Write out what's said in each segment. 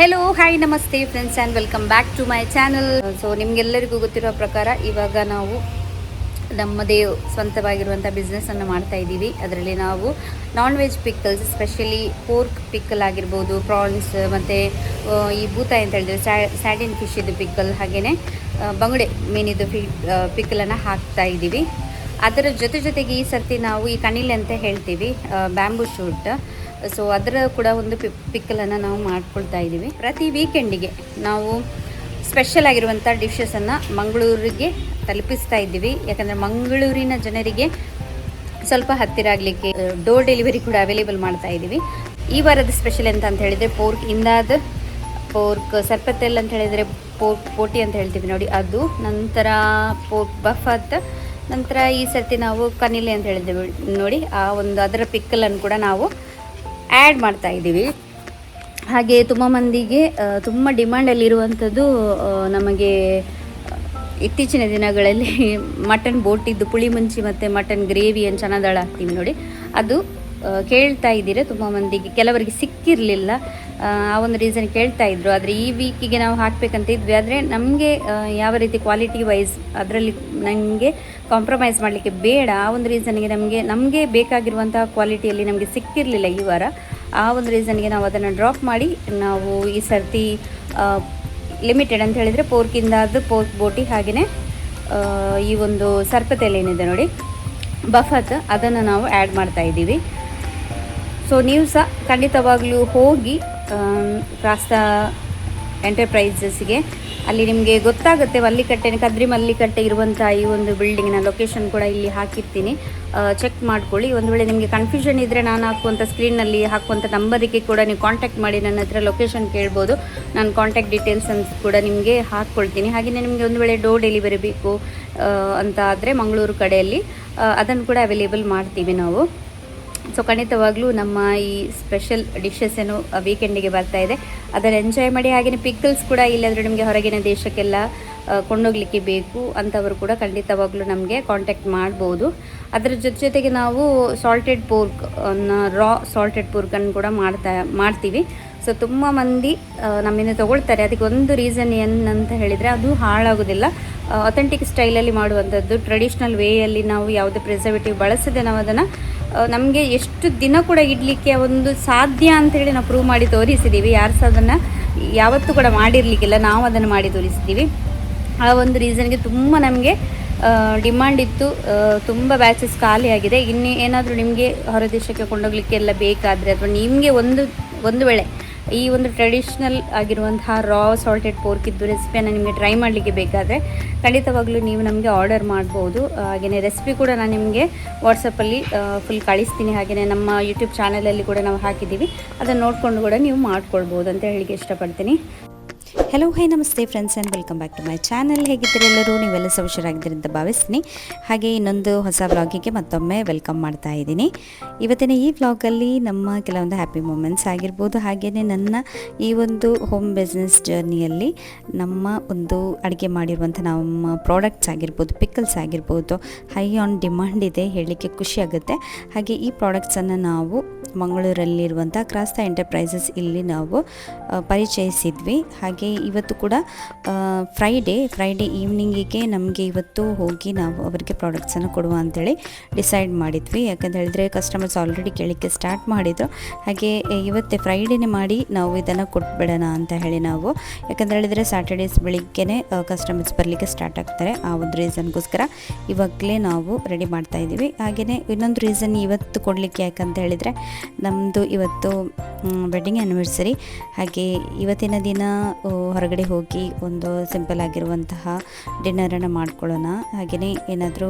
Hello hi ನಮಸ್ತೆ friends and welcome back to my channel. So ನಿಮಗೆಲ್ಲರಿಗೂ ಗೊತ್ತಿರೋ ಪ್ರಕಾರ ಇವಾಗ ನಾವು ನಮ್ಮದೇ ಸ್ವಂತವಾಗಿರುವಂಥ ಬಿಸ್ನೆಸ್ಸನ್ನು ಮಾಡ್ತಾ ಇದ್ದೀವಿ. ಅದರಲ್ಲಿ ನಾವು non veg pickles, specially pork pickle ಆಗಿರ್ಬೋದು, ಪ್ರಾನ್ಸ್ ಮತ್ತು ಈ ಬೂತಾಯಿ ಅಂತ ಹೇಳಿದ್ರೆ ಸ್ಯಾಟಿನ್ ಫಿಶ್ ಇದು ಪಿಕ್ಕಲ್, ಹಾಗೆಯೇ ಬಂಗುಡೆ ಮೀನಿದು ಪಿಕ್ಕಲನ್ನು ಹಾಕ್ತಾ ಇದ್ದೀವಿ. ಅದರ ಜೊತೆಗೆ ಈ ಸರ್ತಿ ನಾವು ಈ ಕಣಿಲೆ ಅಂತ ಹೇಳ್ತೀವಿ, ಬ್ಯಾಂಬೂ ಶೂಟ್, ಸೊ ಅದರ ಕೂಡ ಒಂದು ಪಿಕ್ಕಲನ್ನು ನಾವು ಮಾಡ್ಕೊಳ್ತಾ ಇದ್ದೀವಿ. ಪ್ರತಿ ವೀಕೆಂಡಿಗೆ ನಾವು ಸ್ಪೆಷಲ್ ಆಗಿರುವಂಥ ಡಿಶಸನ್ನು ಮಂಗಳೂರಿಗೆ ತಲುಪಿಸ್ತಾ ಇದ್ದೀವಿ. ಯಾಕಂದರೆ ಮಂಗಳೂರಿನ ಜನರಿಗೆ ಸ್ವಲ್ಪ ಹತ್ತಿರ ಆಗಲಿಕ್ಕೆ ಡೋರ್ ಡೆಲಿವರಿ ಕೂಡ ಅವೈಲೇಬಲ್ ಮಾಡ್ತಾ ಇದ್ದೀವಿ. ಈ ವಾರದ ಸ್ಪೆಷಲ್ ಅಂತ ಹೇಳಿದರೆ ಪೋರ್ಕ್ ಇಂದಾದ ಪೋರ್ಕ್ ಸರ್ಪತೆಲ್ ಅಂತ ಹೇಳಿದರೆ ಪೋರ್ಕ್ ಬೋಟಿ ಅಂತ ಹೇಳ್ತೀವಿ ನೋಡಿ ಅದು, ನಂತರ ಪೋರ್ಕ್ ಬಫತ್, ನಂತರ ಈ ಸರ್ತಿ ನಾವು ಕನಿಲೆ ಅಂತ ಹೇಳಿದ್ದೇವೆ ನೋಡಿ, ಆ ಒಂದು ಅದರ ಪಿಕ್ಕಲನ್ನು ಕೂಡ ನಾವು ಆ್ಯಡ್ ಮಾಡ್ತಾ ಇದ್ದೀವಿ. ಹಾಗೆ ತುಂಬ ಮಂದಿಗೆ ತುಂಬ ಡಿಮ್ಯಾಂಡಲ್ಲಿರುವಂಥದ್ದು ನಮಗೆ ಇತ್ತೀಚಿನ ದಿನಗಳಲ್ಲಿ ಮಟನ್ ಬೋಟಿದ್ದು ಪುಳಿ ಮುಂಚಿ ಮತ್ತು ಮಟನ್ ಗ್ರೇವಿ ಏನು ಚೆನ್ನಾದಳ ಹಾಕ್ತೀವಿ ನೋಡಿ, ಅದು ಕೇಳ್ತಾ ಇದ್ದೀರಾ ತುಂಬ ಮಂದಿಗೆ. ಕೆಲವರಿಗೆ ಸಿಕ್ಕಿರಲಿಲ್ಲ, ಆ ಒಂದು ರೀಸನ್ ಕೇಳ್ತಾ ಇದ್ರು. ಆದರೆ ಈ ವೀಕಿಗೆ ನಾವು ಹಾಕಬೇಕಂತ ಇದ್ವಿ. ಆದರೆ ನಮಗೆ ಯಾವ ರೀತಿ ಕ್ವಾಲಿಟಿ ವೈಸ್ ಅದರಲ್ಲಿ ನನಗೆ ಕಾಂಪ್ರಮೈಸ್ ಮಾಡಲಿಕ್ಕೆ ಬೇಡ, ಆ ಒಂದು ರೀಸನ್ಗೆ ನಮಗೆ ಬೇಕಾಗಿರುವಂಥ ಕ್ವಾಲಿಟಿಯಲ್ಲಿ ನಮಗೆ ಸಿಕ್ಕಿರಲಿಲ್ಲ ಈ ವಾರ. ಆ ಒಂದು ರೀಸನ್ಗೆ ನಾವು ಅದನ್ನು ಡ್ರಾಪ್ ಮಾಡಿ ನಾವು ಈ ಸರ್ತಿ ಲಿಮಿಟೆಡ್ ಅಂತ ಹೇಳಿದರೆ ಪೋರ್ಕಿಂದಾದ ಪೋರ್ಕ್ ಬೋಟಿ, ಹಾಗೆಯೇ ಈ ಒಂದು ಸರ್ಪತೆಲ್ ಏನಿದೆ ನೋಡಿ ಬಫತ್, ಅದನ್ನು ನಾವು ಆ್ಯಡ್ ಮಾಡ್ತಾ ಇದ್ದೀವಿ. ಸೊ ನೀವು ಸಹ ಖಂಡಿತವಾಗ್ಲೂ ಹೋಗಿ ರಾಸ್ತಾ ಎಂಟರ್ಪ್ರೈಸಸ್ಗೆ, ಅಲ್ಲಿ ನಿಮಗೆ ಗೊತ್ತಾಗುತ್ತೆ. ಕದ್ರಿ ಮಲ್ಲಿಕಟ್ಟೆ ಇರುವಂಥ ಈ ಒಂದು ಬಿಲ್ಡಿಂಗಿನ ಲೊಕೇಶನ್ ಕೂಡ ಇಲ್ಲಿ ಹಾಕಿರ್ತೀನಿ, ಚೆಕ್ ಮಾಡ್ಕೊಳ್ಳಿ. ಒಂದು ವೇಳೆ ನಿಮಗೆ ಕನ್ಫ್ಯೂಷನ್ ಇದ್ದರೆ ನಾನು ಹಾಕುವಂಥ ಸ್ಕ್ರೀನಲ್ಲಿ ಹಾಕುವಂಥ ನಂಬರಿಗೆ ಕೂಡ ನೀವು ಕಾಂಟ್ಯಾಕ್ಟ್ ಮಾಡಿ ನನ್ನ ಹತ್ರ ಲೊಕೇಶನ್ ಕೇಳ್ಬೋದು. ನಾನು ಕಾಂಟ್ಯಾಕ್ಟ್ ಡೀಟೇಲ್ಸ್ ಅಂತ ಕೂಡ ನಿಮಗೆ ಹಾಕ್ಕೊಳ್ತೀನಿ. ಹಾಗೆಯೇ ನಿಮಗೆ ಒಂದು ವೇಳೆ ಡೋರ್ ಡೆಲಿವರಿ ಬೇಕು ಅಂತ ಆದರೆ ಮಂಗಳೂರು ಕಡೆಯಲ್ಲಿ ಅದನ್ನು ಕೂಡ ಅವೈಲೇಬಲ್ ಮಾಡ್ತೀವಿ ನಾವು. ಸೊ ಖಂಡಿತವಾಗ್ಲೂ ನಮ್ಮ ಈ ಸ್ಪೆಷಲ್ ಡಿಶಸ್ ಏನು ವೀಕೆಂಡಿಗೆ ಬರ್ತಾ ಇದೆ, ಅದನ್ನು ಎಂಜಾಯ್ ಮಾಡಿ. ಹಾಗೆಯೇ ಪಿಕ್ಕಲ್ಸ್ ಕೂಡ ಇಲ್ಲಾಂದರೆ ನಿಮಗೆ ಹೊರಗಿನ ದೇಶಕ್ಕೆಲ್ಲ ಕೊಂಡೋಗಲಿಕ್ಕೆ ಬೇಕು ಅಂಥವರು ಕೂಡ ಖಂಡಿತವಾಗ್ಲೂ ನಮಗೆ ಕಾಂಟ್ಯಾಕ್ಟ್ ಮಾಡ್ಬೋದು. ಅದರ ಜೊತೆಗೆ ನಾವು ಸಾಲ್ಟೆಡ್ ಪೋರ್ಕ್ ರಾ ಸಾಲ್ಟೆಡ್ ಪೋರ್ಕನ್ನು ಕೂಡ ಮಾಡ್ತೀವಿ. ಸೊ ತುಂಬ ಮಂದಿ ನಮ್ಮಿಂದ ತೊಗೊಳ್ತಾರೆ. ಅದಕ್ಕೆ ಒಂದು ರೀಸನ್ ಏನಂತ ಹೇಳಿದರೆ ಅದು ಹಾಳಾಗೋದಿಲ್ಲ. ಅಥೆಂಟಿಕ್ ಸ್ಟೈಲಲ್ಲಿ ಮಾಡುವಂಥದ್ದು, ಟ್ರೆಡಿಷ್ನಲ್ ವೇಯಲ್ಲಿ ನಾವು ಯಾವುದೇ ಪ್ರಿಸರ್ವೇಟಿವ್ ಬಳಸದೆ ನಾವು ಅದನ್ನು ನಮಗೆ ಎಷ್ಟು ದಿನ ಕೂಡ ಇಡಲಿಕ್ಕೆ ಒಂದು ಸಾಧ್ಯ ಅಂಥೇಳಿ ನಾವು ಪ್ರೂವ್ ಮಾಡಿ ತೋರಿಸಿದ್ದೀವಿ. ಯಾರು ಸಹ ಅದನ್ನು ಯಾವತ್ತೂ ಕೂಡ ಮಾಡಿರಲಿಕ್ಕಿಲ್ಲ, ನಾವು ಅದನ್ನು ಮಾಡಿ ತೋರಿಸಿದ್ದೀವಿ. ಆ ಒಂದು ರೀಸನ್ಗೆ ತುಂಬ ನಮಗೆ ಡಿಮ್ಯಾಂಡ್ ಇತ್ತು. ತುಂಬ ಬ್ಯಾಚಸ್ ಖಾಲಿಯಾಗಿದೆ. ಇನ್ನು ಏನಾದರೂ ನಿಮಗೆ ಹೊರ ದೇಶಕ್ಕೆ ಕೊಂಡೋಗಲಿಕ್ಕೆ ಎಲ್ಲ ಬೇಕಾದರೆ, ಅಥವಾ ನಿಮಗೆ ಒಂದು ವೇಳೆ ಈ ಒಂದು ಟ್ರೆಡಿಷ್ನಲ್ ಆಗಿರುವಂತಹ ರಾ ಸಾಲ್ಟೆಡ್ ಪೋರ್ಕ್ ಇದ್ದು ರೆಸಿಪಿಯನ್ನು ನಿಮಗೆ ಟ್ರೈ ಮಾಡಲಿಕ್ಕೆ ಬೇಕಾದರೆ ಖಂಡಿತವಾಗ್ಲೂ ನೀವು ನಮಗೆ ಆರ್ಡರ್ ಮಾಡ್ಬೋದು. ಹಾಗೆಯೇ ರೆಸಿಪಿ ಕೂಡ ನಾನು ನಿಮಗೆ ವಾಟ್ಸಪ್ಪಲ್ಲಿ ಫುಲ್ ಕಳಿಸ್ತೀನಿ. ಹಾಗೆಯೇ ನಮ್ಮ ಯೂಟ್ಯೂಬ್ ಚಾನಲಲ್ಲಿ ಕೂಡ ನಾವು ಹಾಕಿದ್ದೀವಿ, ಅದನ್ನು ನೋಡಿಕೊಂಡು ಕೂಡ ನೀವು ಮಾಡ್ಕೊಳ್ಬೋದು ಅಂತ ಹೇಳಿಕ್ಕೆ ಇಷ್ಟಪಡ್ತೀನಿ. ಹೆಲೋ ಹೈ ನಮಸ್ತೆ friends and welcome back to my channel. ಹೇಗಿದ್ದೀರಿ ಎಲ್ಲರೂ? ನೀವೆಲ್ಲ ಹುಷಾರಾಗಿದ್ದೀರಿ ಅಂತ ಭಾವಿಸ್ತೀನಿ. ಹಾಗೆ ಇನ್ನೊಂದು ಹೊಸ ವ್ಲಾಗಿಗೆ ಮತ್ತೊಮ್ಮೆ ವೆಲ್ಕಮ್ ಮಾಡ್ತಾ ಇದ್ದೀನಿ. ಇವತ್ತಿನ ಈ ವ್ಲಾಗಲ್ಲಿ ನಮ್ಮ ಕೆಲವೊಂದು ಹ್ಯಾಪಿ ಮೂಮೆಂಟ್ಸ್ ಆಗಿರ್ಬೋದು, ಹಾಗೆಯೇ ನನ್ನ ಈ ಒಂದು ಹೋಮ್ ಬಿಸ್ನೆಸ್ ಜರ್ನಿಯಲ್ಲಿ ನಮ್ಮ ಒಂದು ಅಡುಗೆ ಮಾಡಿರುವಂಥ ನಮ್ಮ ಪ್ರಾಡಕ್ಟ್ಸ್ ಆಗಿರ್ಬೋದು, ಪಿಕ್ಕಲ್ಸ್ ಆಗಿರ್ಬೋದು, ಹೈ ಆನ್ ಡಿಮಾಂಡ್ ಇದೆ, ಹೇಳಲಿಕ್ಕೆ ಖುಷಿಯಾಗುತ್ತೆ. ಹಾಗೆ ಈ ಪ್ರಾಡಕ್ಟ್ಸನ್ನು ನಾವು ಮಂಗಳೂರಲ್ಲಿರುವಂಥ ಕ್ರಾಸ್ತಾ ಎಂಟರ್ಪ್ರೈಸಸ್ ಇಲ್ಲಿ ನಾವು ಪರಿಚಯಿಸಿದ್ವಿ. ಹಾಗೆ ಇವತ್ತು ಕೂಡ ಫ್ರೈಡೇ ಈವ್ನಿಂಗಿಗೆ ನಮಗೆ ಇವತ್ತು ಹೋಗಿ ನಾವು ಅವರಿಗೆ ಪ್ರಾಡಕ್ಟ್ಸನ್ನು ಕೊಡುವ ಅಂಥೇಳಿ ಡಿಸೈಡ್ ಮಾಡಿದ್ವಿ. ಯಾಕಂತ ಹೇಳಿದ್ರೆ ಕಸ್ಟಮರ್ಸ್ ಆಲ್ರೆಡಿ ಕೇಳಲಿಕ್ಕೆ ಸ್ಟಾರ್ಟ್ ಮಾಡಿದರು. ಹಾಗೆ ಇವತ್ತೇ ಫ್ರೈಡೇನೇ ಮಾಡಿ ನಾವು ಇದನ್ನು ಕೊಟ್ಬಿಡೋಣ ಅಂತ ಹೇಳಿ ನಾವು, ಯಾಕಂತ ಹೇಳಿದರೆ ಸ್ಯಾಟರ್ಡೇಸ್ ಬೆಳಿಗ್ಗೆನೇ ಕಸ್ಟಮರ್ಸ್ ಬರಲಿಕ್ಕೆ ಸ್ಟಾರ್ಟ್ ಆಗ್ತಾರೆ. ಆ ಒಂದು ರೀಸನ್ಗೋಸ್ಕರ ಇವಾಗಲೇ ನಾವು ರೆಡಿ ಮಾಡ್ತಾ ಇದ್ದೀವಿ. ಹಾಗೆಯೇ ಇನ್ನೊಂದು ರೀಸನ್ ಇವತ್ತು ಕೊಡಲಿಕ್ಕೆ ಯಾಕಂತ ಹೇಳಿದರೆ ನಮ್ಮದು ಇವತ್ತು ವೆಡ್ಡಿಂಗ್ ಆ್ಯನಿವರ್ಸರಿ. ಹಾಗೆ ಇವತ್ತಿನ ದಿನ ಹೊರಗಡೆ ಹೋಗಿ ಒಂದು ಸಿಂಪಲ್ ಆಗಿರುವಂತಹ ಡಿನ್ನರನ್ನು ಮಾಡ್ಕೊಳ್ಳೋಣ. ಹಾಗೆಯೇ ಏನಾದರೂ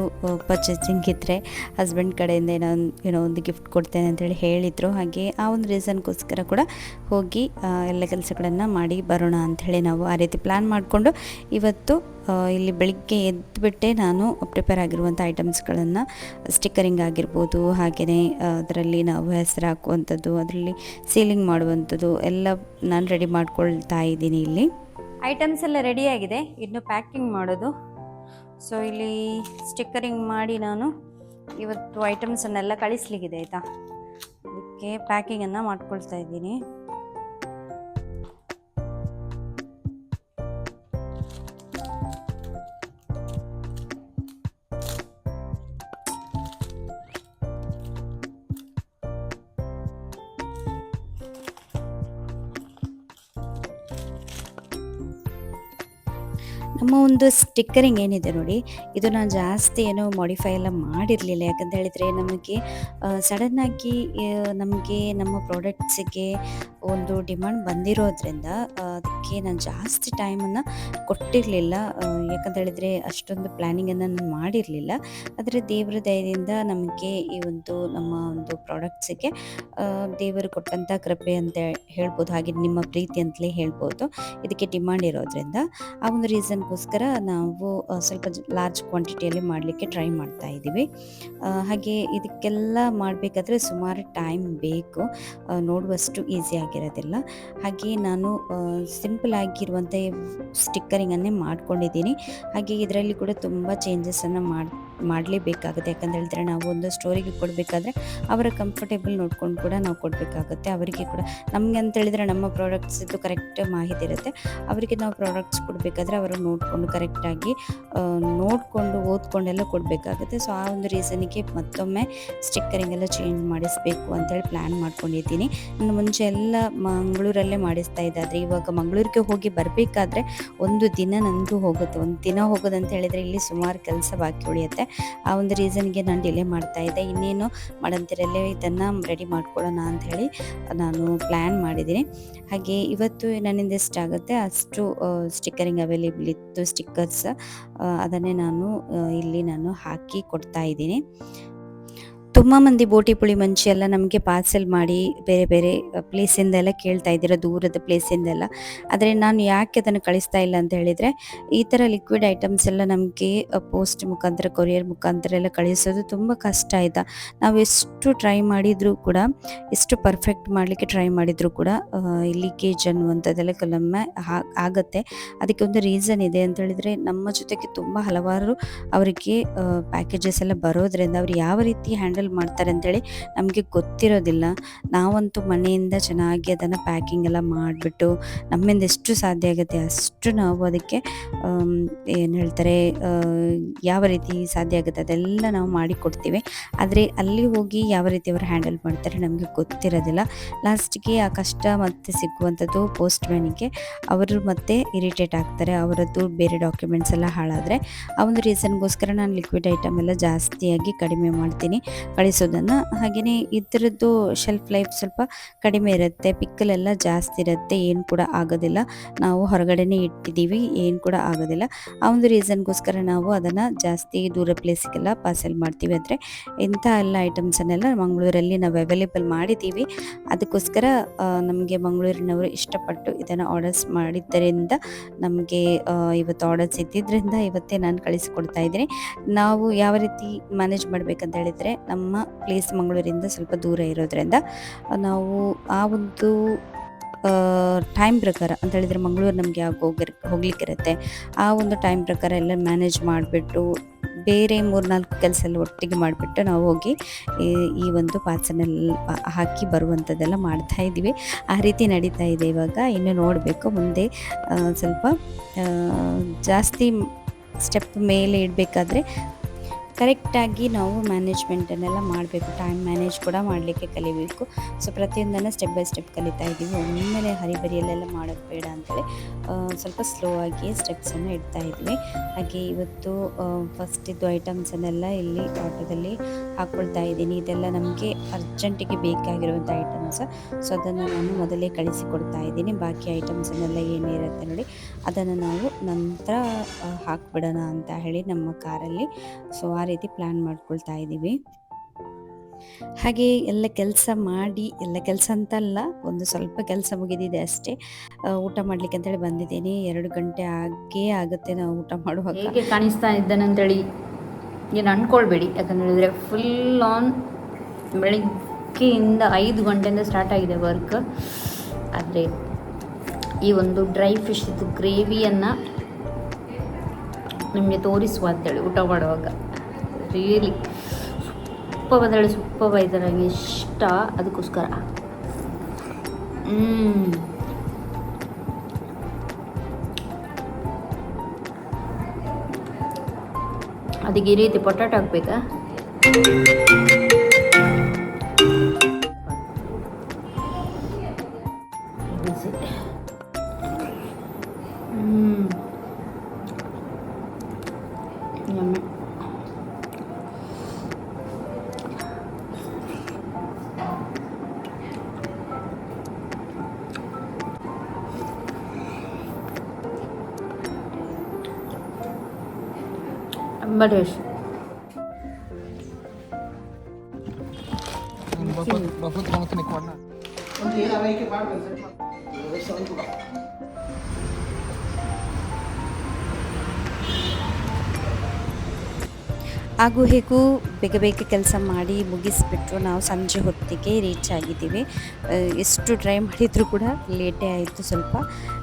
ಪರ್ಚೇಸಿಂಗ್ ಇದ್ದರೆ ಹಸ್ಬೆಂಡ್ ಕಡೆಯಿಂದ ಏನೋ ಒಂದು ಗಿಫ್ಟ್ ಕೊಡ್ತೇನೆ ಅಂತೇಳಿ ಹೇಳಿದರು. ಹಾಗೆ ಆ ಒಂದು ರೀಸನ್ಗೋಸ್ಕರ ಕೂಡ ಹೋಗಿ ಎಲ್ಲ ಕೆಲಸಗಳನ್ನು ಮಾಡಿ ಬರೋಣ ಅಂಥೇಳಿ ನಾವು ಆ ರೀತಿ ಪ್ಲ್ಯಾನ್ ಮಾಡಿಕೊಂಡು ಇವತ್ತು ಇಲ್ಲಿ ಬೆಳಿಗ್ಗೆ ಎದ್ದುಬಿಟ್ಟೆ ನಾನು ಪ್ರಿಪೇರ್ ಆಗಿರುವಂಥ ಐಟಮ್ಸ್ಗಳನ್ನು ಸ್ಟಿಕ್ಕರಿಂಗ್ ಆಗಿರ್ಬೋದು, ಹಾಗೆಯೇ ಅದರಲ್ಲಿ ನಾವು ಹೆಸರು ಹಾಕುವಂಥದ್ದು, ಅದರಲ್ಲಿ ಸೀಲಿಂಗ್ ಮಾಡುವಂಥದ್ದು ಎಲ್ಲ ನಾನು ರೆಡಿ ಮಾಡ್ಕೊಳ್ತಾ ಇದ್ದೀನಿ. ಇಲ್ಲಿ ಐಟಮ್ಸ್ ಎಲ್ಲ ರೆಡಿಯಾಗಿದೆ, ಇನ್ನು ಪ್ಯಾಕಿಂಗ್ ಮಾಡೋದು. ಸೊ ಇಲ್ಲಿ ಸ್ಟಿಕ್ಕರಿಂಗ್ ಮಾಡಿ ನಾನು ಇವತ್ತು ಐಟಮ್ಸನ್ನೆಲ್ಲ ಕಳಿಸ್ಲಿಕ್ಕಿದೆ ಆಯಿತಾ. ಅದಕ್ಕೆ ಪ್ಯಾಕಿಂಗನ್ನು ಮಾಡ್ಕೊಳ್ತಾ ಇದ್ದೀನಿ. ನಮ್ಮ ಒಂದು ಸ್ಟಿಕ್ಕರಿಂಗ್ ಏನಿದೆ ನೋಡಿ, ಇದು ನಾನು ಜಾಸ್ತಿ ಏನೋ ಮಾಡಿಫೈ ಎಲ್ಲ ಮಾಡಿರಲಿಲ್ಲ. ಯಾಕಂತ ಹೇಳಿದರೆ ನಮಗೆ ಸಡನ್ನಾಗಿ ನಮಗೆ ನಮ್ಮ ಪ್ರಾಡಕ್ಟ್ಸಿಗೆ ಒಂದು ಡಿಮಾಂಡ್ ಬಂದಿರೋದ್ರಿಂದ ಅದಕ್ಕೆ ನಾನು ಜಾಸ್ತಿ ಟೈಮನ್ನು ಕೊಟ್ಟಿರಲಿಲ್ಲ. ಯಾಕಂತ ಹೇಳಿದರೆ ಅಷ್ಟೊಂದು ಪ್ಲ್ಯಾನಿಂಗನ್ನು ನಾನು ಮಾಡಿರಲಿಲ್ಲ. ಆದರೆ ದೇವರ ದಯದಿಂದ ನಮಗೆ ಈ ಒಂದು ನಮ್ಮ ಒಂದು ಪ್ರಾಡಕ್ಟ್ಸಿಗೆ ದೇವರು ಕೊಟ್ಟಂಥ ಕೃಪೆ ಅಂತ ಹೇಳ್ಬೋದು, ಹಾಗೆ ನಿಮ್ಮ ಪ್ರೀತಿ ಅಂತಲೇ ಹೇಳ್ಬೋದು. ಇದಕ್ಕೆ ಡಿಮಾಂಡ್ ಇರೋದ್ರಿಂದ ಆ ಒಂದು ರೀಸನ್ಗೋಸ್ಕರ ನಾವು ಸ್ವಲ್ಪ ಲಾರ್ಜ್ ಕ್ವಾಂಟಿಟಿಯಲ್ಲಿ ಮಾಡಲಿಕ್ಕೆ ಟ್ರೈ ಮಾಡ್ತಾ ಇದ್ದೀವಿ. ಹಾಗೆ ಇದಕ್ಕೆಲ್ಲ ಮಾಡಬೇಕಾದ್ರೆ ಸುಮಾರು ಟೈಮ್ ಬೇಕು, ನೋಡುವಷ್ಟು ಈಸಿ ಆಗಿರೋದಿಲ್ಲ. ಹಾಗೆ ನಾನು ಸಿಂಪಲ್ ಆಗಿರುವಂಥ ಸ್ಟಿಕ್ಕರಿಂಗನ್ನೇ ಮಾಡ್ಕೊಂಡಿದ್ದೀನಿ. ಹಾಗೆ ಇದರಲ್ಲಿ ಕೂಡ ತುಂಬ ಚೇಂಜಸನ್ನು ಮಾಡಲೇಬೇಕಾಗುತ್ತೆ. ಯಾಕಂತ ಹೇಳಿದ್ರೆ ನಾವು ಒಂದು ಸ್ಟೋರಿಗೆ ಕೊಡಬೇಕಾದ್ರೆ ಅವರ ಕಂಫರ್ಟೇಬಲ್ ನೋಡ್ಕೊಂಡು ಕೂಡ ನಾವು ಕೊಡಬೇಕಾಗುತ್ತೆ. ಅವರಿಗೆ ಕೂಡ ನಮಗೆ ಅಂತ ಹೇಳಿದರೆ ನಮ್ಮ ಪ್ರಾಡಕ್ಟ್ಸಿದ್ದು ಕರೆಕ್ಟ್ ಮಾಹಿತಿ ಇರುತ್ತೆ. ಅವರಿಗೆ ನಾವು ಪ್ರಾಡಕ್ಟ್ಸ್ ಕೊಡಬೇಕಾದ್ರೆ ಅವರು ನೋಡಿಕೊಂಡು ಕರೆಕ್ಟಾಗಿ ನೋಡಿಕೊಂಡು ಓದ್ಕೊಂಡೆಲ್ಲ ಕೊಡಬೇಕಾಗುತ್ತೆ. ಸೊ ಆ ಒಂದು ರೀಸನಿಗೆ ಮತ್ತೊಮ್ಮೆ ಸ್ಟಿಕ್ಕರಿಂಗ್ ಎಲ್ಲ ಚೇಂಜ್ ಮಾಡಿಸಬೇಕು ಅಂತೇಳಿ ಪ್ಲ್ಯಾನ್ ಮಾಡ್ಕೊಂಡಿದ್ದೀನಿ. ನಾನು ಮುಂಚೆ ಎಲ್ಲ ಮಂಗಳೂರಲ್ಲೇ ಮಾಡಿಸ್ತಾ ಇದ್ದೆ. ಆದರೆ ಇವಾಗ ಮಂಗಳೂರಿಗೆ ಹೋಗಿ ಬರಬೇಕಾದ್ರೆ ಒಂದು ದಿನ ನನಗೂ ಹೋಗುತ್ತೆ. ಒಂದು ದಿನ ಹೋಗೋದಂತ ಹೇಳಿದರೆ ಇಲ್ಲಿ ಸುಮಾರು ಕೆಲಸ ಬಾಕಿ ಉಳಿಯುತ್ತೆ. ಆ ಒಂದು ರೀಸನ್ಗೆ ನಾನು ಡಿಲೇ ಮಾಡ್ತಾ ಇದ್ದೆ. ಇನ್ನೇನು ಮಾಡಂತಿರಲ್ಲೇ ಇದನ್ನು ರೆಡಿ ಮಾಡ್ಕೊಳ್ಳೋಣ ಅಂಥೇಳಿ ನಾನು ಪ್ಲ್ಯಾನ್ ಮಾಡಿದ್ದೀನಿ. ಹಾಗೆ ಇವತ್ತು ನನ್ನಿಂದ ಎಷ್ಟಾಗುತ್ತೆ ಅಷ್ಟು ಸ್ಟಿಕ್ಕರಿಂಗ್ ಅವೈಲೇಬಲ್ ಇತ್ತು. ಸ್ಟಿಕ್ಕರ್ಸ್ ಅದನ್ನೇ ಇಲ್ಲಿ ನಾನು ಹಾಕಿ ಕೊಡ್ತಾ ಇದ್ದೀನಿ. ತುಂಬ ಮಂದಿ ಬೋಟಿ ಪುಳಿ ಮಂಚಿ ಎಲ್ಲ ನಮಗೆ ಪಾರ್ಸೆಲ್ ಮಾಡಿ ಬೇರೆ ಬೇರೆ ಪ್ಲೇಸಿಂದೆಲ್ಲ ಕೇಳ್ತಾ ಇದ್ದೀರ, ದೂರದ ಪ್ಲೇಸಿಂದೆಲ್ಲ. ಆದರೆ ನಾನು ಯಾಕೆ ಅದನ್ನು ಕಳಿಸ್ತಾ ಇಲ್ಲ ಅಂತ ಹೇಳಿದರೆ, ಈ ಥರ ಲಿಕ್ವಿಡ್ ಐಟಮ್ಸ್ ಎಲ್ಲ ನಮಗೆ ಪೋಸ್ಟ್ ಮುಖಾಂತರ, ಕೊರಿಯರ್ ಮುಖಾಂತರ ಎಲ್ಲ ಕಳಿಸೋದು ತುಂಬ ಕಷ್ಟ ಆಯಿತಾ. ನಾವು ಎಷ್ಟು ಟ್ರೈ ಮಾಡಿದರೂ ಕೂಡ, ಎಷ್ಟು ಪರ್ಫೆಕ್ಟ್ ಮಾಡಲಿಕ್ಕೆ ಟ್ರೈ ಮಾಡಿದರೂ ಕೂಡ ಲೀಕೇಜ್ ಅನ್ನುವಂಥದ್ದೆಲ್ಲ ಕೆಲವೊಮ್ಮೆ ಆಗುತ್ತೆ. ಅದಕ್ಕೆ ಒಂದು ರೀಸನ್ ಇದೆ ಅಂತ ಹೇಳಿದರೆ, ನಮ್ಮ ಜೊತೆಗೆ ತುಂಬ ಹಲವಾರು ಅವರಿಗೆ ಪ್ಯಾಕೇಜಸ್ ಎಲ್ಲ ಬರೋದ್ರಿಂದ ಅವ್ರು ಯಾವ ರೀತಿ ಹ್ಯಾಂಡಲ್ ಮಾಡ್ತಾರೆ ಅಂತೇಳಿ ನಮಗೆ ಗೊತ್ತಿರೋದಿಲ್ಲ. ನಾವಂತೂ ಮನೆಯಿಂದ ಚೆನ್ನಾಗಿ ಅದನ್ನು ಪ್ಯಾಕಿಂಗ್ ಎಲ್ಲ ಮಾಡಿಬಿಟ್ಟು ನಮ್ಮಿಂದ ಎಷ್ಟು ಸಾಧ್ಯ ಆಗುತ್ತೆ ಅಷ್ಟು ನಾವು ಅದಕ್ಕೆ ಏನು ಹೇಳ್ತಾರೆ, ಯಾವ ರೀತಿ ಸಾಧ್ಯ ಆಗುತ್ತೆ ಅದೆಲ್ಲ ನಾವು ಮಾಡಿ ಕೊಡ್ತೀವಿ. ಆದರೆ ಅಲ್ಲಿ ಹೋಗಿ ಯಾವ ರೀತಿ ಅವರು ಹ್ಯಾಂಡಲ್ ಮಾಡ್ತಾರೆ ನಮಗೆ ಗೊತ್ತಿರೋದಿಲ್ಲ. ಲಾಸ್ಟಿಗೆ ಆ ಕಷ್ಟ ಮತ್ತೆ ಸಿಗುವಂಥದ್ದು ಪೋಸ್ಟ್ ಮ್ಯಾನಿಗೆ. ಅವರು ಮತ್ತೆ ಇರಿಟೇಟ್ ಆಗ್ತಾರೆ, ಅವರದ್ದು ಬೇರೆ ಡಾಕ್ಯುಮೆಂಟ್ಸ್ ಎಲ್ಲ ಹಾಳಾದರೆ. ಆ ಒಂದು ರೀಸನ್ಗೋಸ್ಕರ ನಾನು ಲಿಕ್ವಿಡ್ ಐಟಮ್ ಎಲ್ಲ ಜಾಸ್ತಿಯಾಗಿ ಕಡಿಮೆ ಮಾಡ್ತೀನಿ ಕಳಿಸೋದನ್ನು. ಹಾಗೆಯೇ ಇದರದ್ದು ಶೆಲ್ಫ್ ಲೈಫ್ ಸ್ವಲ್ಪ ಕಡಿಮೆ ಇರುತ್ತೆ, ಪಿಕ್ಕಲೆಲ್ಲ ಜಾಸ್ತಿ ಇರುತ್ತೆ, ಏನು ಕೂಡ ಆಗೋದಿಲ್ಲ. ನಾವು ಹೊರಗಡೆನೇ ಇಟ್ಟಿದ್ದೀವಿ, ಏನು ಕೂಡ ಆಗೋದಿಲ್ಲ. ಆ ಒಂದು ರೀಸನ್ಗೋಸ್ಕರ ನಾವು ಅದನ್ನು ಜಾಸ್ತಿ ದೂರ ಪ್ಲೇಸಿಗೆಲ್ಲ ಪಾರ್ಸೆಲ್ ಮಾಡ್ತೀವಿ. ಆದರೆ ಇಂಥ ಎಲ್ಲ ಐಟಮ್ಸನ್ನೆಲ್ಲ ಮಂಗಳೂರಲ್ಲಿ ನಾವು ಅವೈಲೇಬಲ್ ಮಾಡಿದ್ದೀವಿ. ಅದಕ್ಕೋಸ್ಕರ ನಮಗೆ ಮಂಗಳೂರಿನವರು ಇಷ್ಟಪಟ್ಟು ಇದನ್ನು ಆರ್ಡರ್ಸ್ ಮಾಡಿದ್ದರಿಂದ ನಮಗೆ ಇವತ್ತು ಆರ್ಡರ್ಸ್ ಇದ್ದಿದ್ದರಿಂದ ಇವತ್ತೇ ನಾನು ಕಳಿಸಿಕೊಡ್ತಾ ಇದ್ದೀನಿ. ನಾವು ಯಾವ ರೀತಿ ಮ್ಯಾನೇಜ್ ಮಾಡಬೇಕಂತ ಹೇಳಿದರೆ, ನಮ್ಮ ಪ್ಲೇಸ್ ಮಂಗಳೂರಿಂದ ಸ್ವಲ್ಪ ದೂರ ಇರೋದ್ರಿಂದ ನಾವು ಆ ಒಂದು ಟೈಮ್ ಪ್ರಕಾರ ಅಂತ ಹೇಳಿದರೆ, ಮಂಗಳೂರು ನಮಗೆ ಹೋಗ್ಲಿಕ್ಕಿರುತ್ತೆ. ಆ ಒಂದು ಟೈಮ್ ಪ್ರಕಾರ ಎಲ್ಲ ಮ್ಯಾನೇಜ್ ಮಾಡಿಬಿಟ್ಟು ಬೇರೆ 3-4 ಕೆಲಸ ಎಲ್ಲ ಒಟ್ಟಿಗೆ ಮಾಡಿಬಿಟ್ಟು ನಾವು ಹೋಗಿ ಈ ಒಂದು ಪಾರ್ಸೆಲ್ ಹಾಕಿ ಬರುವಂಥದ್ದೆಲ್ಲ ಮಾಡ್ತಾಯಿದ್ದೀವಿ. ಆ ರೀತಿ ನಡೀತಾ ಇದೆ ಇವಾಗ. ಇನ್ನು ನೋಡಬೇಕು ಮುಂದೆ ಸ್ವಲ್ಪ ಜಾಸ್ತಿ ಸ್ಟೆಪ್ ಮೇಲೆ ಇಡಬೇಕಾದ್ರೆ ಕರೆಕ್ಟಾಗಿ ನಾವು ಮ್ಯಾನೇಜ್ಮೆಂಟನ್ನೆಲ್ಲ ಮಾಡಬೇಕು. ಟೈಮ್ ಮ್ಯಾನೇಜ್ ಕೂಡ ಮಾಡಲಿಕ್ಕೆ ಕಲಿಬೇಕು. ಸೊ ಪ್ರತಿಯೊಂದನ್ನು ಸ್ಟೆಪ್ ಬೈ ಸ್ಟೆಪ್ ಕಲಿತಾ ಇದ್ದೀವಿ. ಒಮ್ಮೆಲೆ ಹರಿಬರಿಯಲ್ಲೆಲ್ಲ ಮಾಡೋದು ಬೇಡ ಅಂತೇಳಿ ಸ್ವಲ್ಪ ಸ್ಲೋ ಆಗಿ ಸ್ಟೆಪ್ಸನ್ನು ಇಡ್ತಾ ಇದ್ವಿ. ಹಾಗೆ ಇವತ್ತು ಫಸ್ಟಿದ್ದು ಐಟಮ್ಸನ್ನೆಲ್ಲ ಇಲ್ಲಿ ಆಟೋದಲ್ಲಿ ಹಾಕ್ಕೊಳ್ತಾ ಇದ್ದೀನಿ. ಇದೆಲ್ಲ ನಮಗೆ ಅರ್ಜೆಂಟಿಗೆ ಬೇಕಾಗಿರುವಂಥ ಐಟಮ್ಸ್. ಸೊ ಅದನ್ನು ನಾನು ಮೊದಲೇ ಕಳಿಸಿಕೊಡ್ತಾ ಇದ್ದೀನಿ. ಬಾಕಿ ಐಟಮ್ಸನ್ನೆಲ್ಲ ಏನಿರುತ್ತೆ ನೋಡಿ ಅದನ್ನು ನಾವು ನಂತರ ಹಾಕ್ಬಿಡೋಣ ಅಂತ ಹೇಳಿ ನಮ್ಮ ಕಾರಲ್ಲಿ. ಸೊ ಆ ರೀತಿ ಪ್ಲ್ಯಾನ್ ಮಾಡ್ಕೊಳ್ತಾ ಇದ್ದೀವಿ. ಹಾಗೆ ಎಲ್ಲ ಕೆಲಸ ಮಾಡಿ, ಎಲ್ಲ ಕೆಲಸ ಅಂತಲ್ಲ, ಒಂದು ಸ್ವಲ್ಪ ಕೆಲಸ ಮುಗಿದಿದೆ ಅಷ್ಟೇ. ಊಟ ಮಾಡಲಿಕ್ಕೆ ಅಂತೇಳಿ ಬಂದಿದ್ದೀನಿ. 2 ಗಂಟೆ ಆಗುತ್ತೆ ನಾವು ಊಟ ಮಾಡುವಾಗ. ಹೇಗೆ ಕಾಣಿಸ್ತಾ ಇದ್ದಾನಂತೇಳಿ ಏನು ಅಂದ್ಕೊಳ್ಬೇಡಿ. ಯಾಕಂತ ಹೇಳಿದರೆ ಫುಲ್ ಆನ್ ಬೆಳಿಗ್ಗೆಯಿಂದ 5 ಗಂಟೆಯಿಂದ ಸ್ಟಾರ್ಟ್ ಆಗಿದೆ ವರ್ಕ್. ಆದರೆ ಈ ಒಂದು ಡ್ರೈ ಫಿಶ್ ಗ್ರೇವಿಯನ್ನು ನಿಮಗೆ ತೋರಿಸುವ ಅಂತೇಳಿ ಊಟ ಮಾಡುವಾಗ ರಿಯಲಿ ಸೂಪರ್ ಇದೆ, ನನಗೆ ಇಷ್ಟ. ಅದಕ್ಕೋಸ್ಕರ ಅದಕ್ಕೆ ಈ ರೀತಿ ಪೊಟ್ಯಾಟೊ ಹಾಕ್ಬೇಕಾ? ತುಂಬ ಟೇಸ್ಟ್. ಹಾಗೂ ಹೇಗೂ ಬೇಗ ಬೇಗ ಕೆಲಸ ಮಾಡಿ ಮುಗಿಸ್ಬಿಟ್ರು ನಾವು ಸಂಜೆ ಹೊತ್ತಿಗೆ ರೀಚ್ ಆಗಿದ್ದೀವಿ. ಎಷ್ಟು ಟ್ರೈ ಮಾಡಿದರೂ ಕೂಡ ಲೇಟೇ ಆಯಿತು ಸ್ವಲ್ಪ.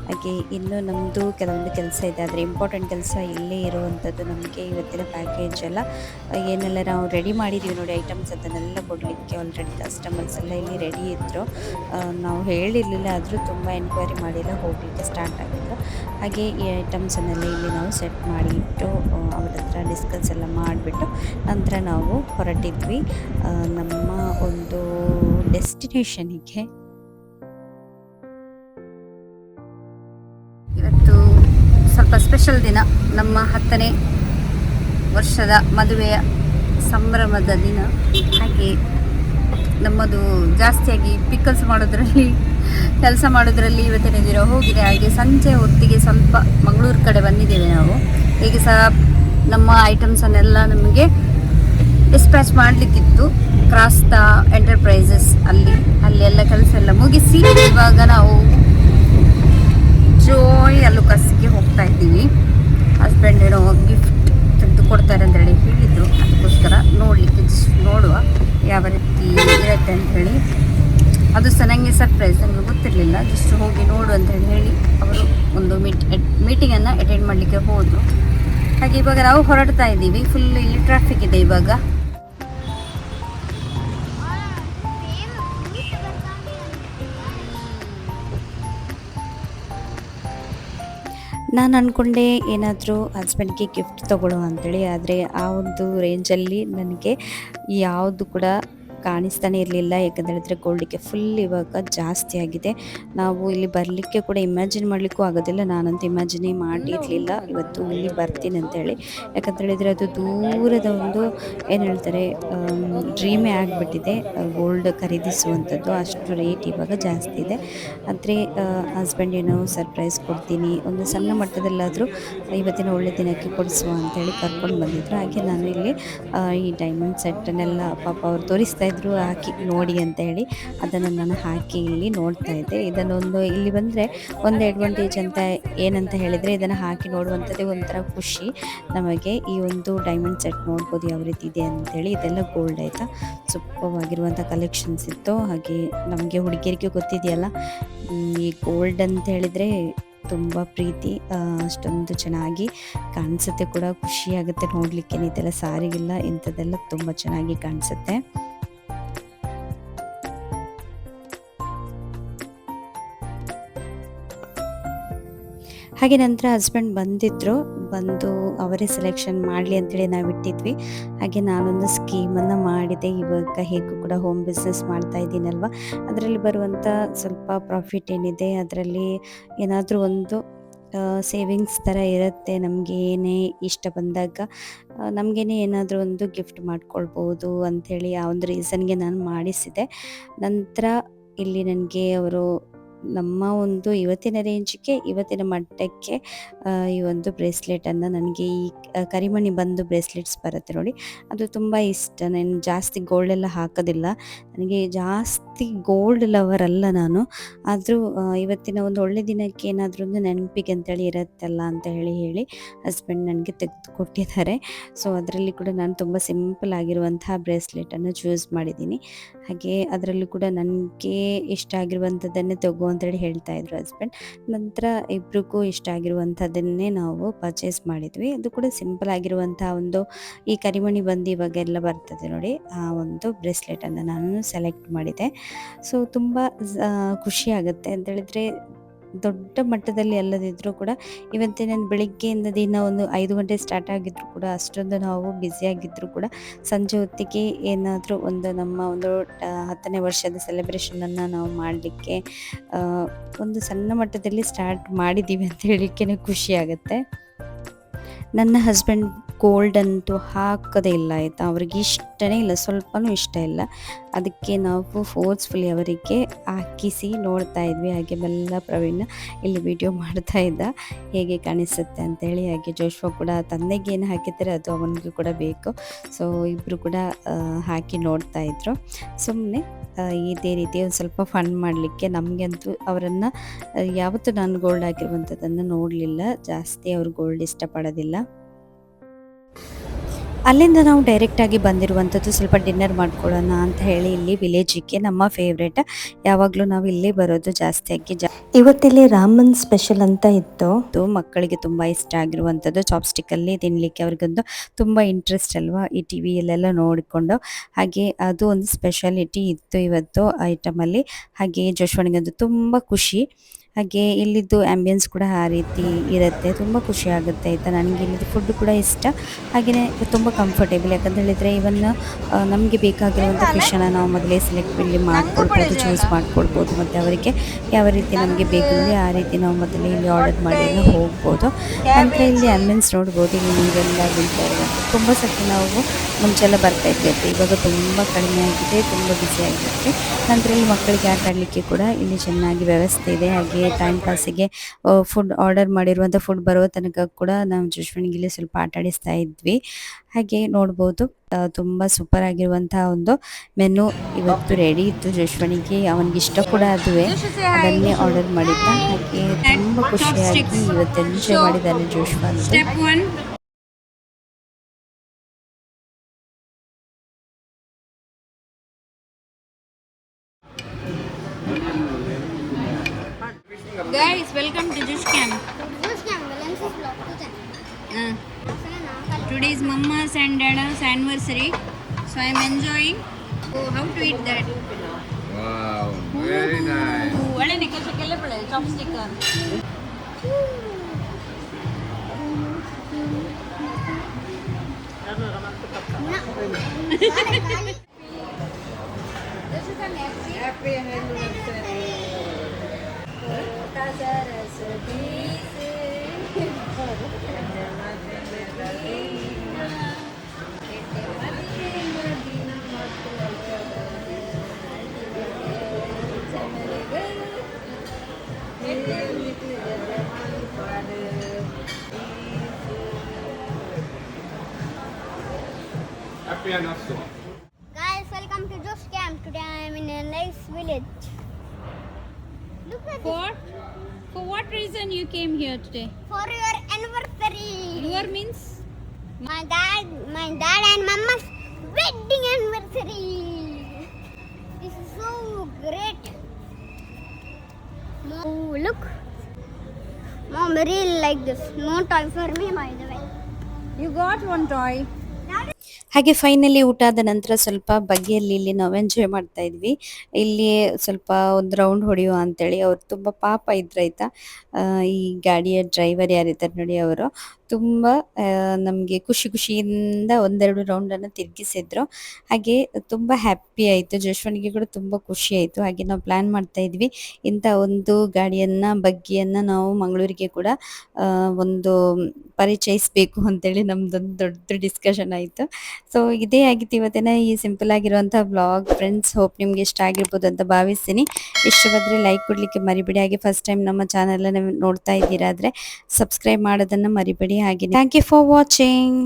ಹಾಗೆ ಇನ್ನು ನಮ್ಮದು ಕೆಲವೊಂದು ಕೆಲಸ ಇದೆ, ಆದರೆ ಇಂಪಾರ್ಟೆಂಟ್ ಕೆಲಸ ಇಲ್ಲೇ ಇರುವಂಥದ್ದು. ನಮಗೆ ಇವತ್ತಿನ ಪ್ಯಾಕೇಜ್ ಎಲ್ಲ ಏನೆಲ್ಲ ನಾವು ರೆಡಿ ಮಾಡಿದ್ದೀವಿ ನೋಡಿ ಐಟಮ್ಸ್, ಅದನ್ನೆಲ್ಲ ಕೊಡಲಿಕ್ಕೆ ಆಲ್ರೆಡಿ ಕಸ್ಟಮರ್ಸ್ ಎಲ್ಲ ಇಲ್ಲಿ ರೆಡಿ ಇದ್ದರು. ನಾವು ಹೇಳಿರಲಿಲ್ಲ, ಆದರೂ ತುಂಬ ಎನ್ಕ್ವೈರಿ ಮಾಡಿಲ್ಲ, ಹೋಗಲಿಕ್ಕೆ ಸ್ಟಾರ್ಟ್ ಆಗಿದ್ರು. ಹಾಗೆ ಈ ಐಟಮ್ಸನ್ನೆಲ್ಲ ಇಲ್ಲಿ ನಾವು ಸೆಟ್ ಮಾಡಿಟ್ಟು ಅವ್ರ ಹತ್ರ ಡಿಸ್ಕಸ್ ಎಲ್ಲ ಮಾಡಿಬಿಟ್ಟು ನಂತರ ನಾವು ಹೊರಟಿದ್ವಿ ನಮ್ಮ ಒಂದು ಡೆಸ್ಟಿನೇಷನಿಗೆ. ಇವತ್ತು ಸ್ವಲ್ಪ ಸ್ಪೆಷಲ್ ದಿನ, ನಮ್ಮ 10ನೇ ವರ್ಷದ ಮದುವೆಯ ಸಂಭ್ರಮದ ದಿನ. ಹಾಗೆ ನಮ್ಮದು ಜಾಸ್ತಿಯಾಗಿ ಪಿಕಲ್ಸ್ ಮಾಡೋದ್ರಲ್ಲಿ ಕೆಲಸ ಮಾಡೋದ್ರಲ್ಲಿ ಇವತ್ತಿನ ದಿನ ಹೋಗಿದೆ. ಹಾಗೆ ಸಂಜೆ ಹೊತ್ತಿಗೆ ಸ್ವಲ್ಪ ಮಂಗಳೂರು ಕಡೆ ಬಂದಿದ್ದೇವೆ ನಾವು. ಹೀಗೆ ಸಹ ನಮ್ಮ ಐಟಮ್ಸನ್ನೆಲ್ಲ ನಮಗೆ ಡಿಸ್ಪ್ಯಾಚ್ ಮಾಡಲಿಕ್ಕಿತ್ತು ಕ್ರಾಸ್ತಾ ಎಂಟರ್ಪ್ರೈಸಸ್ ಅಲ್ಲೆಲ್ಲ ಕೆಲಸ ಎಲ್ಲ ಮುಗಿಸಿ ಇವಾಗ ನಾವು ಜೋಯ್ ಅಲುಕಾಸ್ಗೆ ಹೋಗ್ತಾ ಇದ್ದೀವಿ. ಹಸ್ಬೆಂಡ್ ಏನೋ ಗಿಫ್ಟ್ ತೆಗೆದು ಕೊಡ್ತಾರೆ ಅಂತೇಳಿ ಹೇಳಿದರು, ಅದಕ್ಕೋಸ್ಕರ ನೋಡಲಿಕ್ಕೆ ನೋಡುವ ಯಾವ ರೀತಿ ಇರುತ್ತೆ ಅಂಥೇಳಿ. ಅದು ಸಹ ನನಗೆ ಸರ್ಪ್ರೈಸ್, ನನಗೆ ಗೊತ್ತಿರಲಿಲ್ಲ. ಜಸ್ಟ್ ಹೋಗಿ ನೋಡು ಅಂತೇಳಿ ಹೇಳಿ ಅವರು ಒಂದು ಮೀಟಿಂಗನ್ನು ಅಟೆಂಡ್ ಮಾಡಲಿಕ್ಕೆ ಹೋದರು. ಹಾಗೆ ಇವಾಗ ನಾವು ಹೊರಡ್ತಾ ಇದ್ದೀವಿ. ಫುಲ್ ಇಲ್ಲಿ ಟ್ರಾಫಿಕ್ ಇದೆ ಇವಾಗ. ನಾನು ಅಂದ್ಕೊಂಡೆ ಏನಾದರೂ ಹಸ್ಬೆಂಡ್ಗೆ ಗಿಫ್ಟ್ ತೊಗೊಳ್ಳೋ ಅಂಥೇಳಿ, ಆದರೆ ಆ ಒಂದು ರೇಂಜಲ್ಲಿ ನನಗೆ ಯಾವುದು ಕೂಡ ಕಾಣಿಸ್ತಾನೆ ಇರಲಿಲ್ಲ. ಯಾಕಂತ ಹೇಳಿದ್ರೆ ಗೋಲ್ಡಿಗೆ ಫುಲ್ ಇವಾಗ ಜಾಸ್ತಿ ಆಗಿದೆ. ನಾವು ಇಲ್ಲಿ ಬರಲಿಕ್ಕೆ ಕೂಡ ಇಮ್ಯಾಜಿನ್ ಮಾಡಲಿಕ್ಕೂ ಆಗೋದಿಲ್ಲ. ನಾನಂತೂ ಇಮ್ಯಾಜಿನೇ ಮಾಡಿರಲಿಲ್ಲ ಇವತ್ತು ಇಲ್ಲಿ ಬರ್ತೀನಿ ಅಂತೇಳಿ. ಯಾಕಂತ ಹೇಳಿದರೆ ಅದು ದೂರದ ಒಂದು ಏನು ಹೇಳ್ತಾರೆ ಡ್ರೀಮೇ ಆಗಿಬಿಟ್ಟಿದೆ ಗೋಲ್ಡ್ ಖರೀದಿಸುವಂಥದ್ದು. ಅಷ್ಟು ರೇಟ್ ಇವಾಗ ಜಾಸ್ತಿ ಇದೆ. ಆದರೆ ಹಸ್ಬೆಂಡ್ ಏನೋ ಸರ್ಪ್ರೈಸ್ ಕೊಡ್ತೀನಿ, ಒಂದು ಸಣ್ಣ ಮಟ್ಟದಲ್ಲಾದರೂ ಇವತ್ತಿನ ಒಳ್ಳೆ ದಿನಕ್ಕೆ ಕೊಡಿಸುವ ಅಂತೇಳಿ ಕರ್ಕೊಂಡು ಬಂದಿದ್ರು. ಹಾಗೆ ನಾನು ಇಲ್ಲಿ ಈ ಡೈಮಂಡ್ ಸೆಟ್ಟನ್ನೆಲ್ಲ ಪಾಪ ಅವ್ರು ತೋರಿಸ್ತಾ ಇದ್ರು, ಹಾಕಿ ನೋಡಿ ಅಂತ ಹೇಳಿ ಅದನ್ನು ನಾನು ಹಾಕಿ ಇಲ್ಲಿ ನೋಡ್ತಾ ಇದ್ದೆ. ಇದನ್ನೊಂದು ಇಲ್ಲಿ ಬಂದರೆ ಒಂದು ಅಡ್ವಾಂಟೇಜ್ ಅಂತ ಏನಂತ ಹೇಳಿದರೆ, ಇದನ್ನು ಹಾಕಿ ನೋಡುವಂಥದ್ದೇ ಒಂಥರ ಖುಷಿ ನಮಗೆ. ಈ ಒಂದು ಡೈಮಂಡ್ ಸೆಟ್ ನೋಡ್ಬೋದು ಯಾವ ರೀತಿ ಇದೆ ಅಂಥೇಳಿ. ಇದೆಲ್ಲ ಗೋಲ್ಡ್ ಆಯಿತಾ, ಸೂಪರ್ವಾಗಿರುವಂಥ ಕಲೆಕ್ಷನ್ಸ್ ಇತ್ತು. ಹಾಗೆ ನಮಗೆ ಹುಡುಗಿಯರಿಗೆ ಗೊತ್ತಿದೆಯಲ್ಲ, ಈ ಗೋಲ್ಡ್ ಅಂತ ಹೇಳಿದರೆ ತುಂಬ ಪ್ರೀತಿ, ಅಷ್ಟೊಂದು ಚೆನ್ನಾಗಿ ಕಾಣಿಸುತ್ತೆ ಕೂಡ, ಖುಷಿಯಾಗುತ್ತೆ ನೋಡಲಿಕ್ಕೆ. ಇದೆಲ್ಲ ಸಾರಿಗೆಲ್ಲ ಇಂಥದ್ದೆಲ್ಲ ತುಂಬ ಚೆನ್ನಾಗಿ ಕಾಣಿಸುತ್ತೆ. ಹಾಗೆ ನಂತರ ಹಸ್ಬೆಂಡ್ ಬಂದು ಅವರೇ ಸೆಲೆಕ್ಷನ್ ಮಾಡಲಿ ಅಂತೇಳಿ ನಾವು ಇಟ್ಟಿದ್ವಿ. ಹಾಗೆ ನಾನೊಂದು ಸ್ಕೀಮನ್ನು ಮಾಡಿದೆ. ಇವಾಗ ಹೇಗೂ ಕೂಡ ಹೋಮ್ ಬಿಸ್ನೆಸ್ ಮಾಡ್ತಾ ಇದ್ದೀನಲ್ವ, ಅದರಲ್ಲಿ ಬರುವಂಥ ಸ್ವಲ್ಪ ಪ್ರಾಫಿಟ್ ಏನಿದೆ ಅದರಲ್ಲಿ ಏನಾದರೂ ಒಂದು ಸೇವಿಂಗ್ಸ್ ಥರ ಇರುತ್ತೆ. ನಮಗೆ ಏನೇ ಇಷ್ಟ ಬಂದಾಗ ನಮಗೇನೆ ಏನಾದರೂ ಒಂದು ಗಿಫ್ಟ್ ಮಾಡ್ಕೊಳ್ಬೋದು ಅಂಥೇಳಿ ಆ ಒಂದು ರೀಸನ್ಗೆ ನಾನು ಮಾಡಿಸಿದೆ. ನಂತರ ಇಲ್ಲಿ ನನಗೆ ಅವರು ನಮ್ಮ ಒಂದು ಇವತ್ತಿನ ರೇಂಜ್ಗೆ ಇವತ್ತಿನ ಮಟ್ಟಕ್ಕೆ ಈ ಒಂದು ಬ್ರೇಸ್ಲೆಟನ್ನು, ನನಗೆ ಈ ಕರಿಮಣಿ ಬಂದು ಬ್ರೇಸ್ಲೆಟ್ಸ್ ಬರುತ್ತೆ ನೋಡಿ, ಅದು ತುಂಬ ಇಷ್ಟ. ನಾನು ಜಾಸ್ತಿ ಗೋಲ್ಡೆಲ್ಲ ಹಾಕೋದಿಲ್ಲ, ನನಗೆ ಜಾಸ್ತಿ ಗೋಲ್ಡ್ ಲವರ್ ಅಲ್ಲ ನಾನು. ಆದರೂ ಇವತ್ತಿನ ಒಂದು ಒಳ್ಳೆ ದಿನಕ್ಕೆ ಏನಾದರೂ ಒಂದು ನೆನಪಿಗೆ ಅಂತೇಳಿ ಇರುತ್ತಲ್ಲ ಅಂತ ಹೇಳಿ ಹಸ್ಬೆಂಡ್ ನನಗೆ ತೆಗೆದು ಕೊಟ್ಟಿದ್ದಾರೆ. ಸೊ ಅದರಲ್ಲಿ ಕೂಡ ನಾನು ತುಂಬ ಸಿಂಪಲ್ ಆಗಿರುವಂತಹ ಬ್ರೇಸ್ಲೆಟನ್ನು ಚೂಸ್ ಮಾಡಿದ್ದೀನಿ. ಹಾಗೆ ಅದರಲ್ಲೂ ಕೂಡ ನನಗೆ ಇಷ್ಟ ಆಗಿರುವಂಥದ್ದನ್ನೇ ತಗೋ ಅಂತೇಳಿ ಹೇಳ್ತಾ ಇದ್ರು ಹಸ್ಬೆಂಡ್. ನಂತರ ಇಬ್ರಿಗೂ ಇಷ್ಟ ಆಗಿರುವಂಥದ್ದನ್ನೇ ನಾವು ಪರ್ಚೇಸ್ ಮಾಡಿದ್ವಿ. ಅದು ಕೂಡ ಸಿಂಪಲ್ ಆಗಿರುವಂಥ ಒಂದು ಈ ಕರಿಮಣಿ ಬಂದು ಇವಾಗೆಲ್ಲ ಬರ್ತದೆ ನೋಡಿ, ಆ ಒಂದು ಬ್ರೇಸ್ಲೆಟನ್ನು ನಾನು ಸೆಲೆಕ್ಟ್ ಮಾಡಿದೆ. ಸೊ ತುಂಬ ಖುಷಿ ಆಗುತ್ತೆ ಅಂತೇಳಿದರೆ, ದೊಡ್ಡ ಮಟ್ಟದಲ್ಲಿ ಅಲ್ಲದಿದ್ದರೂ ಕೂಡ ಇವತ್ತಿನ ಬೆಳಿಗ್ಗೆಯಿಂದ ದಿನ ಒಂದು 5 ಗಂಟೆ ಸ್ಟಾರ್ಟ್ ಆಗಿದ್ರು ಕೂಡ ಅಷ್ಟೊಂದು ನಾವು ಬ್ಯುಸಿಯಾಗಿದ್ದರೂ ಕೂಡ ಸಂಜೆ ಹೊತ್ತಿಗೆ ಏನಾದರೂ ಒಂದು ನಮ್ಮ ಒಂದು 10ನೇ ವರ್ಷದ ಸೆಲೆಬ್ರೇಷನನ್ನು ನಾವು ಮಾಡಲಿಕ್ಕೆ ಒಂದು ಸಣ್ಣ ಮಟ್ಟದಲ್ಲಿ ಸ್ಟಾರ್ಟ್ ಮಾಡಿದ್ದೀವಿ ಅಂತ ಹೇಳಲಿಕ್ಕೆ ಖುಷಿ ಆಗುತ್ತೆ. ನನ್ನ ಹಸ್ಬೆಂಡ್ ಗೋಲ್ಡ್ ಅಂತೂ ಹಾಕೋದೇ ಇಲ್ಲ ಆಯಿತಾ, ಅವ್ರಿಗೆ ಇಷ್ಟನೇ ಇಲ್ಲ, ಸ್ವಲ್ಪನೂ ಇಷ್ಟ ಇಲ್ಲ. ಅದಕ್ಕೆ ನಾವು ಫೋರ್ಸ್ಫುಲಿ ಅವರಿಗೆ ಹಾಕಿಸಿ ನೋಡ್ತಾ ಇದ್ವಿ. ಹಾಗೆ ಬೆಲ್ಲ ಪ್ರವೀಣ್ ಇಲ್ಲಿ ವಿಡಿಯೋ ಮಾಡ್ತಾ ಇದ್ದ ಹೇಗೆ ಕಾಣಿಸುತ್ತೆ ಅಂತೇಳಿ. ಹಾಗೆ ಜೋಶ್ವ ಕೂಡ ತಂದೆಗೆ ಏನು ಹಾಕಿದ್ದಾರೆ ಅದು ಅವನಿಗೂ ಕೂಡ ಬೇಕು. ಸೊ ಇಬ್ಬರು ಕೂಡ ಹಾಕಿ ನೋಡ್ತಾ ಇದ್ರು. ಸುಮ್ಮನೆ ಇದೇ ರೀತಿ ಒಂದು ಸ್ವಲ್ಪ ಫನ್ ಮಾಡಲಿಕ್ಕೆ. ನಮಗಂತೂ ಅವರನ್ನು ಯಾವತ್ತೂ ನಾನು ಗೋಲ್ಡ್ ಹಾಕಿರುವಂಥದ್ದನ್ನು ನೋಡಲಿಲ್ಲ. ಜಾಸ್ತಿ ಅವರು ಗೋಲ್ಡ್ ಇಷ್ಟಪಡೋದಿಲ್ಲ. ಅಲ್ಲಿಂದ ನಾವು ಡೈರೆಕ್ಟಾಗಿ ಬಂದಿರುವಂಥದ್ದು ಸ್ವಲ್ಪ ಡಿನ್ನರ್ ಮಾಡ್ಕೊಳ್ಳೋಣ ಅಂತ ಹೇಳಿ ಇಲ್ಲಿ ವಿಲೇಜಿಗೆ. ನಮ್ಮ ಫೇವ್ರೇಟ್, ಯಾವಾಗಲೂ ನಾವು ಇಲ್ಲೇ ಬರೋದು ಜಾಸ್ತಿಯಾಗಿ. ಇವತ್ತಿಲ್ಲಿ ರಾಮನ್ ಸ್ಪೆಷಲ್ ಅಂತ ಇತ್ತು. ಮಕ್ಕಳಿಗೆ ತುಂಬ ಇಷ್ಟ ಆಗಿರುವಂಥದ್ದು ಚಾಪ್ಸ್ಟಿಕ್ಕಲ್ಲಿ ತಿನ್ನಲಿಕ್ಕೆ. ಅವ್ರಿಗೊಂದು ತುಂಬ ಇಂಟ್ರೆಸ್ಟ್ ಅಲ್ವಾ ಈ ಟಿ ವಿಯಲ್ಲೆಲ್ಲ ನೋಡಿಕೊಂಡು. ಹಾಗೆ ಅದು ಒಂದು ಸ್ಪೆಷಾಲಿಟಿ ಇತ್ತು ಇವತ್ತು ಐಟಮಲ್ಲಿ. ಹಾಗೆ ಜೋಶ್ವನಿಗಂತೂ ತುಂಬ ಖುಷಿ. ಹಾಗೆ ಇಲ್ಲಿದ್ದು ಆ್ಯಂಬಿಯನ್ಸ್ ಕೂಡ ಆ ರೀತಿ ಇರುತ್ತೆ, ತುಂಬ ಖುಷಿ ಆಗುತ್ತೆ ಆಯಿತಾ. ನನಗೆ ಇಲ್ಲಿದ್ದು ಫುಡ್ ಕೂಡ ಇಷ್ಟ. ಹಾಗೆಯೇ ತುಂಬ ಕಂಫರ್ಟೇಬಲ್, ಯಾಕಂತ ಹೇಳಿದರೆ ಇವನ್ ನಮಗೆ ಬೇಕಾಗಿರುವಂಥ ಫಿಶನ್ನು ನಾವು ಮೊದಲೇ ಸೆಲೆಕ್ಟ್ ಇಲ್ಲಿ ಮಾಡ್ಕೊಳ್ಬೋದು, ಚೂಸ್ ಮಾಡ್ಕೊಳ್ಬೋದು. ಮತ್ತು ಅವರಿಗೆ ಯಾವ ರೀತಿ ನಮಗೆ ಬೇಕು ಅಂದರೆ ಆ ರೀತಿ ನಾವು ಮೊದಲೇ ಇಲ್ಲಿ ಆರ್ಡರ್ ಮಾಡಿ ಎಲ್ಲ ಹೋಗ್ಬೋದು. ನಂತರ ಇಲ್ಲಿ ಆ್ಯಂಬಿಯನ್ಸ್ ನೋಡ್ಬೋದು. ಇಲ್ಲಿ ನೀವೆಲ್ಲ ಬೀಳ್ತಾ ಇರುವಂಥ ತುಂಬ ಸತಿ ನಾವು ಮುಂಚೆಲ್ಲ ಬರ್ತಾಯಿದ್ವಿ ಅಂತ, ಇವಾಗ ತುಂಬ ಕಡಿಮೆ ಆಗಿದೆ, ತುಂಬ ಬಿಸಿ ಆಗಿರುತ್ತೆ. ನಂತರ ಇಲ್ಲಿ ಮಕ್ಕಳಿಗೆ ಆಟ ಆಡಲಿಕ್ಕೆ ಕೂಡ ಇಲ್ಲಿ ಚೆನ್ನಾಗಿ ವ್ಯವಸ್ಥೆ ಇದೆ. ಹಾಗೆ ಟೈಮ್ ಪಾಸಿಗೆ ಫುಡ್ ಆರ್ಡರ್ ಮಾಡಿರುವಂಥ ಫುಡ್ ಬರುವ ತನಕ ಕೂಡ ನಾವು ಜೋಶ್ವನಿಗೆ ಇಲ್ಲಿ ಸ್ವಲ್ಪ ಆಟ ಆಡಿಸ್ತಾ ಇದ್ವಿ. ಹಾಗೆ ನೋಡ್ಬೋದು ತುಂಬ ಸೂಪರ್ ಆಗಿರುವಂತಹ ಒಂದು ಮೆನು ಇವತ್ತು ರೆಡಿ ಇತ್ತು ಜೋಶ್ವನಿಗೆ. ಅವನಿಗೆ ಇಷ್ಟ ಕೂಡ ಅದುವೇ, ಅದನ್ನೇ ಆರ್ಡರ್ ಮಾಡಿದ್ದ. ಹಾಗೆ ತುಂಬ ಖುಷಿಯಾಗಿ ಇವತ್ತು ಎಂಜಾಯ್ ಮಾಡಿದ್ದಾನೆ ಜೋಶ್ವ ಅಂತ. Guys, welcome to Juice Camp. Today is Mama's and Dada's anniversary, so I am enjoying. Oh, how to eat that? Wow, very nice. Ole nikka chakelle pade chopstick. Happy anniversary. Happy anniversary. Guys, welcome to Juice Camp. Today I am in a nice village. Look at this. For what reason you came here today? For your anniversary. Your means? My dad and mama's wedding anniversary. This is so great. Oh, look. Mom really like this. No toy for me, by the way. You got one toy. ಹಾಗೆ finally ಊಟ ಆದ ನಂತರ ಸ್ವಲ್ಪ ಬಗೆಯಲ್ಲಿ ಇಲ್ಲಿ ನಾವು enjoy ಮಾಡ್ತಾ ಇದ್ವಿ. ಇಲ್ಲಿ ಸ್ವಲ್ಪ ಒಂದು ರೌಂಡ್ ಹೊಡೆಯುವ ಅಂತೇಳಿ ಅವ್ರು ತುಂಬ ಪಾಪ ಇದ್ರು ಆಯ್ತಾ. ಈ ಗಾಡಿಯ ಡ್ರೈವರ್ ಯಾರಿದ್ದಾರೆ ನೋಡಿ, ಅವರು ತುಂಬ ನಮಗೆ ಖುಷಿ ಖುಷಿಯಿಂದ ಒಂದೆರಡು ರೌಂಡನ್ನು ತಿರುಗಿಸಿದ್ರು. ಹಾಗೆ ತುಂಬ ಹ್ಯಾಪಿ ಆಯಿತು, ಜೋಶ್ವನಿಗೆ ಕೂಡ ತುಂಬ ಖುಷಿ ಆಯಿತು. ಹಾಗೆ ನಾವು ಪ್ಲ್ಯಾನ್ ಮಾಡ್ತಾ ಇದ್ವಿ ಇಂಥ ಒಂದು ಗಾಡಿಯನ್ನು ಬಗ್ಗಿಯನ್ನು ನಾವು ಮಂಗಳೂರಿಗೆ ಕೂಡ ಒಂದು ಪರಿಚಯಿಸಬೇಕು ಅಂತೇಳಿ ನಮ್ಮದೊಂದು ದೊಡ್ಡ ಡಿಸ್ಕಷನ್ ಆಯಿತು. ಸೊ ಇದೇ ಆಗಿತ್ತು ಇವತ್ತಿನ ಈ ಸಿಂಪಲ್ ಆಗಿರುವಂಥ ವ್ಲಾಗ್. ಫ್ರೆಂಡ್ಸ್, ಹೋಪ್ ನಿಮ್ಗೆ ಇಷ್ಟ ಆಗಿರ್ಬೋದು ಅಂತ ಭಾವಿಸ್ತೀನಿ. ಇಷ್ಟವಾದರೆ ಲೈಕ್ ಕೊಡಲಿಕ್ಕೆ ಮರಿಬೇಡಿ. ಹಾಗೆ ಫಸ್ಟ್ ಟೈಮ್ ನಮ್ಮ ಚಾನಲನ್ನು ನೋಡ್ತಾ ಇದ್ದೀರಾ ಆದರೆ ಸಬ್ಸ್ಕ್ರೈಬ್ ಮಾಡೋದನ್ನು ಮರಿಬೇಡಿ. ಹಾಗೆ ಥ್ಯಾಂಕ್ ಯು ಫಾರ್ ವಾಚಿಂಗ್.